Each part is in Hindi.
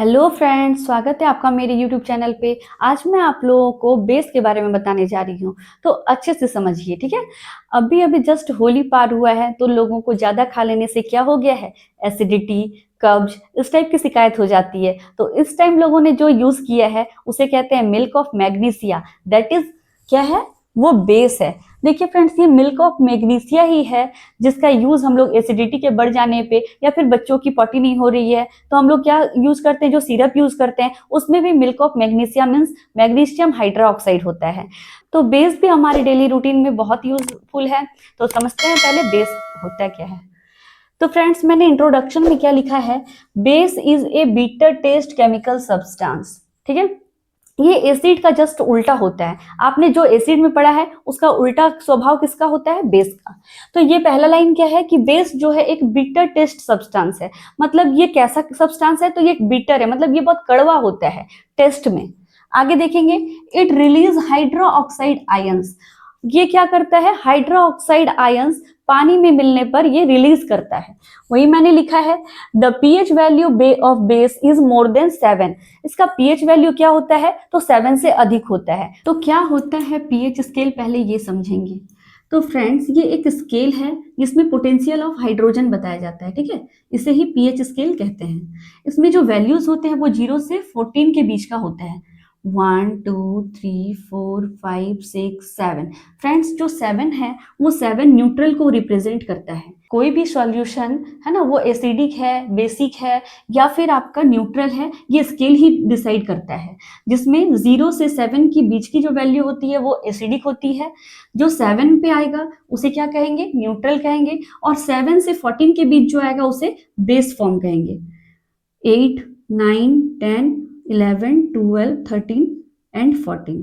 हेलो फ्रेंड्स, स्वागत है आपका मेरे यूट्यूब चैनल पे। आज मैं आप लोगों को बेस के बारे में बताने जा रही हूँ, तो अच्छे से समझिए, ठीक है। अभी अभी जस्ट होली पार हुआ है, तो लोगों को ज़्यादा खा लेने से क्या हो गया है, एसिडिटी, कब्ज, इस टाइप की शिकायत हो जाती है। तो इस टाइम लोगों ने जो यूज़ किया है उसे कहते हैं milk of magnesia. That is क्या है, वो बेस है। देखिए फ्रेंड्स, ये मिल्क ऑफ मैग्नीशिया ही है जिसका यूज हम लोग एसिडिटी के बढ़ जाने पे, या फिर बच्चों की पॉटी नहीं हो रही है तो हम लोग क्या यूज करते हैं, जो सिरप यूज करते हैं उसमें भी milk of magnesia means magnesium hydroxide होता है। तो बेस भी हमारे डेली रूटीन में बहुत यूजफुल है। तो समझते हैं पहले बेस होता क्या है। तो फ्रेंड्स, मैंने इंट्रोडक्शन में क्या लिखा है, base is a bitter taste chemical substance. ठीक है, ये एसिड का जस्ट उल्टा होता है। आपने जो एसिड में पढ़ा है उसका उल्टा स्वभाव किसका होता है, बेस का। तो ये पहला लाइन क्या है कि बेस जो है एक बिटर टेस्ट सब्सटेंस है। मतलब ये कैसा सब्सटेंस है, तो ये बिटर है, मतलब ये बहुत कड़वा होता है टेस्ट में। आगे देखेंगे, it release hydro oxide ions. ये क्या करता है, हाइड्रो ऑक्साइड आयंस पानी में मिलने पर ये रिलीज करता है। वही मैंने लिखा है, the pH value of base is more than 7। इसका पीएच वैल्यू क्या होता है, तो 7 से अधिक होता है। तो क्या होता है पीएच स्केल, पहले ये समझेंगे। तो फ्रेंड्स, ये एक स्केल है जिसमें पोटेंशियल ऑफ हाइड्रोजन बताया जाता है, ठीक है। इसे ही पीएच स्केल कहते हैं। इसमें जो वैल्यूज होते हैं वो 0 से 14 के बीच का होता है। 1 2 3 4 5 6 7। फ्रेंड्स, जो 7 है वो 7 न्यूट्रल को रिप्रेजेंट करता है। कोई भी सॉल्यूशन है ना, वो एसिडिक है, बेसिक है, या फिर आपका न्यूट्रल है, ये स्केल ही डिसाइड करता है। जिसमें 0 से 7 की बीच की जो वैल्यू होती है वो एसिडिक होती है। जो 7 पे आएगा उसे क्या कहेंगे, न्यूट्रल कहेंगे। और 7 से 14 के बीच जो आएगा उसे बेस फॉर्म कहेंगे। 8 9 10 11 12 13 एंड 14।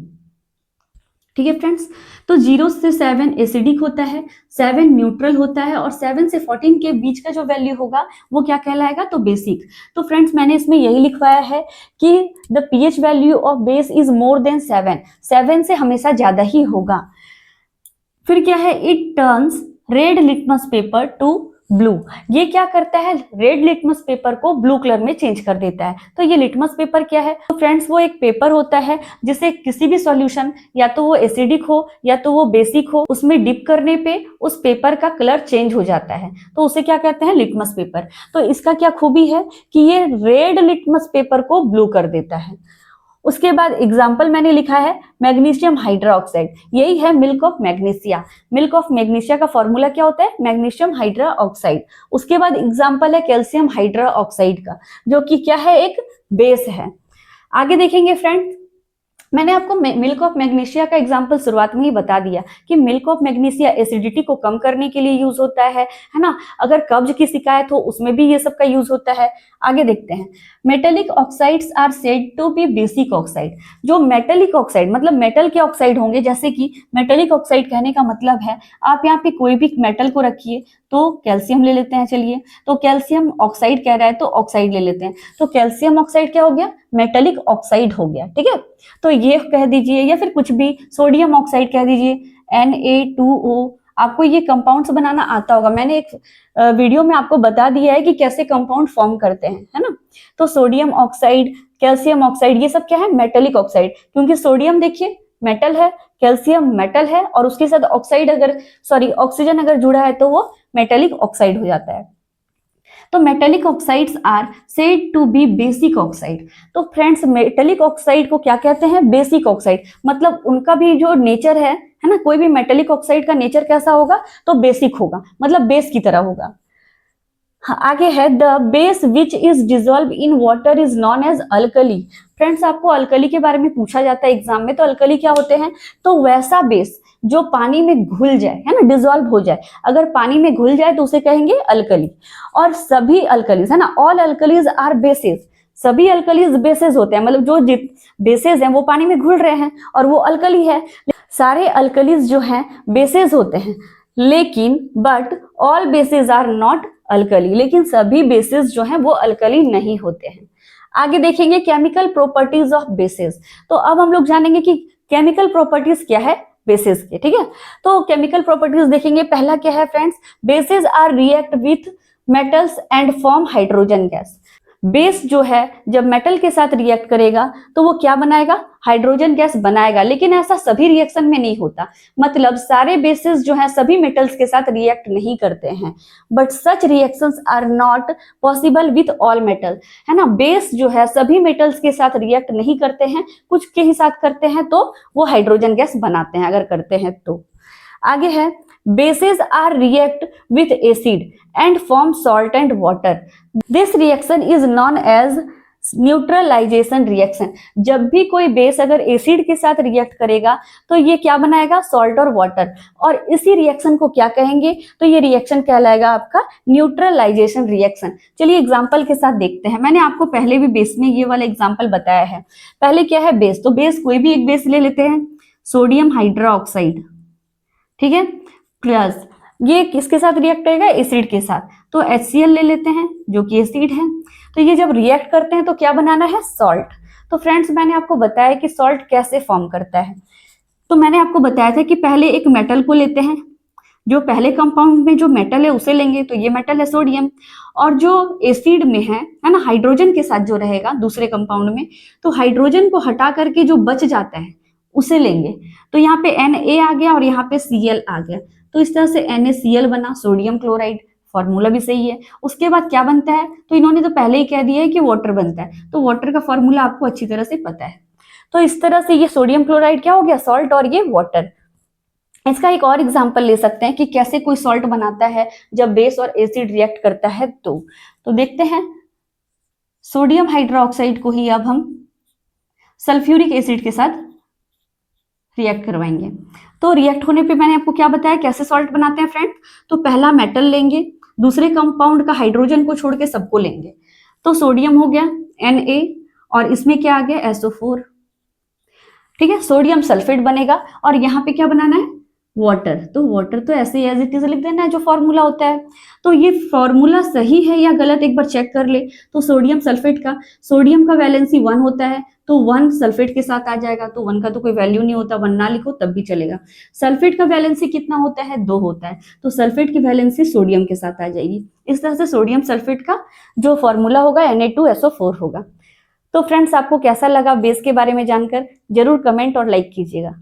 ठीक है फ्रेंड्स, तो 0 से 7 एसिडिक होता है, 7 न्यूट्रल होता है, और 7 से 14 के बीच का जो वैल्यू होगा वो क्या कहलाएगा, तो बेसिक। तो फ्रेंड्स, मैंने इसमें यही लिखवाया है कि the pH value of base is more than 7। 7 से हमेशा ज्यादा ही होगा। फिर क्या है, it turns red litmus paper two blue. ये क्या करता है, रेड लिटमस पेपर को ब्लू कलर में चेंज कर देता है। तो ये लिटमस पेपर क्या है, तो फ्रेंड्स वो एक पेपर होता है जिसे किसी भी सॉल्यूशन, या तो वो एसिडिक हो या तो वो बेसिक हो, उसमें डिप करने पे उस पेपर का कलर चेंज हो जाता है, तो उसे क्या कहते हैं, लिटमस पेपर। तो इसका क्या खूबी है कि ये रेड लिटमस पेपर को ब्लू कर देता है। उसके बाद एग्जाम्पल मैंने लिखा है मैग्नीशियम हाइड्रोक्साइड, यही है milk of magnesia. Milk of magnesia का फॉर्मूला क्या होता है, मैग्नीशियम हाइड्रोक्साइड। उसके बाद एग्जाम्पल है कैल्शियम हाइड्रोक्साइड का, जो कि क्या है, एक बेस है। आगे देखेंगे फ्रेंड्स, मैंने आपको मिल्क ऑफ मैग्नीशिया का एग्जांपल शुरुआत में ही बता दिया कि मिल्क ऑफ मैग्नीशिया एसिडिटी को कम करने के लिए यूज होता है ना। अगर कब्ज की शिकायत हो उसमें भी ये सब का यूज होता है। आगे देखते हैं, metallic oxides are said to be basic oxide. जो मेटेलिक ऑक्साइड मतलब मेटल के ऑक्साइड होंगे, जैसे कि मेटेलिक ऑक्साइड कहने का मतलब है, आप यहाँ पे कोई भी मेटल को रखिए, तो कैल्शियम ले लेते हैं, चलिए, तो कैल्शियम ऑक्साइड कह रहा है तो ऑक्साइड ले लेते हैं, तो कैल्शियम ऑक्साइड क्या हो गया, मेटेलिक ऑक्साइड हो गया, ठीक है। तो ये कह दीजिए, या फिर कुछ भी, सोडियम ऑक्साइड कह दीजिए, Na2O। आपको ये कंपाउंड्स बनाना आता होगा, मैंने एक वीडियो में आपको बता दिया है कि कैसे कंपाउंड फॉर्म करते हैं, है ना। तो सोडियम ऑक्साइड, कैल्शियम ऑक्साइड, ये सब क्या है, मेटेलिक ऑक्साइड। क्योंकि सोडियम देखिए मेटल है, कैल्शियम मेटल है, और उसके साथ ऑक्साइड अगर ऑक्सीजन अगर जुड़ा है तो वो मेटेलिक ऑक्साइड हो जाता है। तो metallic oxides are said to be basic oxide. तो फ्रेंड्स, मेटेलिक ऑक्साइड को क्या कहते हैं, बेसिक ऑक्साइड। मतलब उनका भी जो नेचर है ना, कोई भी मेटेलिक ऑक्साइड का नेचर कैसा होगा, तो बेसिक होगा, मतलब बेस की तरह होगा। हाँ, आगे है, the base which is dissolve in water is known as alkali. Friends, आपको अल्कली के बारे में पूछा जाता है एग्जाम में, तो अल्कली क्या होते हैं, तो वैसा बेस जो पानी में घुल जाए, है ना, डिजोल्व हो जाए। अगर पानी में घुल जाए तो उसे कहेंगे अल्कली। और सभी अल्कलीज, है ना, ऑल अल्कलीज आर बेसिस। सभी अल्कलीज बेसिस होते हैं, मतलब जो बेसिस हैं वो पानी में घुल रहे हैं और वो अल्कली है। सारे अल्कलीज जो हैं बेसिस होते हैं, लेकिन but all bases are not alkali. लेकिन सभी बेसिस जो हैं वो अल्कली नहीं होते हैं। आगे देखेंगे केमिकल प्रॉपर्टीज ऑफ बेसिस। तो अब हम लोग जानेंगे कि केमिकल प्रॉपर्टीज क्या है बेसिस के, ठीक है। तो केमिकल प्रॉपर्टीज देखेंगे, पहला क्या है friends, bases are react with metals and form hydrogen gas. Base जो है जब मेटल के साथ रिएक्ट करेगा तो वो क्या बनाएगा, हाइड्रोजन गैस बनाएगा। लेकिन ऐसा सभी रिएक्शन में नहीं होता, मतलब सारे बेसेस जो है सभी मेटल्स के साथ रिएक्ट नहीं करते हैं, but such reactions are not possible with all metal, है ना। बेस जो है सभी मेटल्स के साथ रिएक्ट नहीं करते हैं, कुछ के ही साथ करते हैं तो वो हाइड्रोजन गैस बनाते हैं, अगर करते हैं तो। आगे है, bases are react with acid and form salt and water. This reaction is known as neutralisation reaction. जब भी कोई बेस अगर एसिड के साथ रिएक्ट करेगा तो ये क्या बनाएगा, सॉल्ट और वाटर, और इसी रिएक्शन को क्या कहेंगे, तो ये रिएक्शन कहलाएगा आपका न्यूट्रलाइजेशन रिएक्शन। चलिए एग्जांपल के साथ देखते हैं। मैंने आपको पहले भी बेस में ये वाला एग्जांपल बताया है। पहले क्या है, बेस, तो बेस कोई भी एक बेस ले लेते हैं, सोडियम हाइड्रोक्साइड, ठीक है, प्लस ये किसके साथ रिएक्ट करेगा, एसिड के साथ, तो HCl ले लेते हैं जो कि एसिड है। तो ये जब रिएक्ट करते हैं तो क्या बनाना है, सॉल्ट। तो फ्रेंड्स मैंने आपको बताया कि सॉल्ट कैसे फॉर्म करता है। तो मैंने आपको बताया था कि पहले एक मेटल को लेते हैं, जो पहले कंपाउंड में जो मेटल है उसे लेंगे, तो ये मेटल है सोडियम, और जो एसिड में है ना, हाइड्रोजन के साथ जो रहेगा दूसरे कंपाउंड में, तो हाइड्रोजन को हटा करके जो बच जाता है उसे लेंगे। तो यहाँ पे Na आ गया और यहाँ पे Cl आ गया, तो इस तरह से NaCl बना, सोडियम क्लोराइड, फॉर्मूला भी सही है। उसके बाद क्या बनता है, तो इन्होंने तो पहले ही कह दिया है कि वाटर बनता है, तो वाटर का फॉर्मूला आपको अच्छी तरह से पता है। तो इस तरह से ये सोडियम क्लोराइड क्या हो गया, सॉल्ट, और ये वाटर। इसका एक और एग्जांपल ले सकते हैं कि कैसे कोई सॉल्ट बनाता है जब बेस और एसिड रिएक्ट करता है। तो देखते हैं, सोडियम हाइड्रोक्साइड को ही अब हम सल्फ्यूरिक एसिड के साथ रिएक्ट करवाएंगे। तो रिएक्ट होने पे मैंने आपको क्या बताया, कैसे सॉल्ट बनाते हैं फ्रेंड। तो पहला मेटल लेंगे, दूसरे कंपाउंड का हाइड्रोजन को छोड़ के सबको लेंगे, तो सोडियम हो गया Na, और इसमें क्या आ गया, SO4, ठीक है, सोडियम सल्फेट बनेगा, और यहाँ पे क्या बनाना है, वाटर। तो वाटर तो ऐसे एज इट इज लिख देना है जो फॉर्मूला होता है। तो ये फॉर्मूला सही है या गलत एक बार चेक कर ले। तो सोडियम सल्फेट का, सोडियम का वैलेंसी 1 होता है, तो 1 सल्फेट के साथ आ जाएगा, तो 1 का तो कोई वैल्यू नहीं होता, 1 ना लिखो तब भी चलेगा। सल्फेट का वैलेंसी कितना होता है, 2 होता है, तो सल्फेट की वैलेंसी सोडियम के साथ आ जाएगी। इस तरह से सोडियम सल्फेट का जो फॉर्मूला होगा Na2SO4 होगा। तो फ्रेंड्स आपको कैसा लगा बेस के बारे में जानकर, जरूर कमेंट और लाइक कीजिएगा।